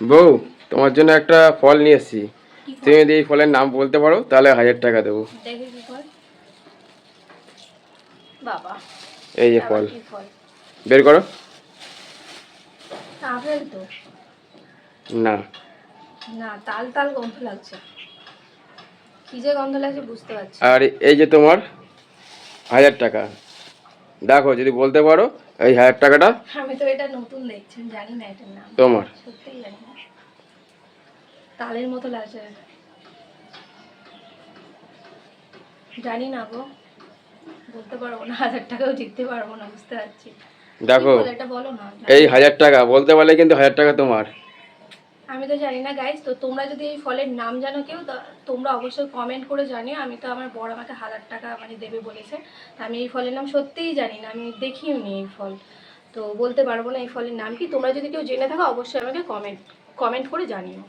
বউ, তোমার জন্য একটা ফল নিয়ে এসেছি। কি তুমি ফল? যদি এই ফলের নাম বলতে পারো তাহলে 1000 টাকা দেবো। দেখি কি ফল। বাবা, এই যে এটা আবার ফল, কি ফল? বের করো। আপেল তো না। না, তাল তাল গন্ধ লাগছে। কি যে গন্ধ লাগছে বুঝতে পারছি না। আর এই যে তোমার 1000 টাকা, দেখো যদি বলতে পারো এই 1000 টাকাটা আমি তো এটা নতুন দেখছি, আমি জানি না এটার নাম। তোমার। সত্যিই জানি না। তালের মতো লাগছে। জানি না গো, বলতে পারবো না। 1000 টাকাও জিততে পারবো না, বুঝতে পারছি। কি দেখো ফল এটা বলো না, এই জানি না। 1000 টাকা বলতে পারলে কিন্তু 1000 টাকা তোমার। আমি তো জানি না গাইস, তো তোমরা যদি এই ফলের নাম জানো কেউ, তোমরা অবশ্যই কমেন্ট করে জানিও। আমি তো, আমার বড় আমাকে 1000 টাকা মানে দেবে বলেছে। তা আমি এই ফলের নাম সত্যিই জানি না, আমি দেখিও নি এই ফল। তো বলতে পারবো না এই ফলের নাম কি। তোমরা যদি কেউ জেনে থাকো অবশ্যই আমাকে কমেন্ট কমেন্ট করে জানিও।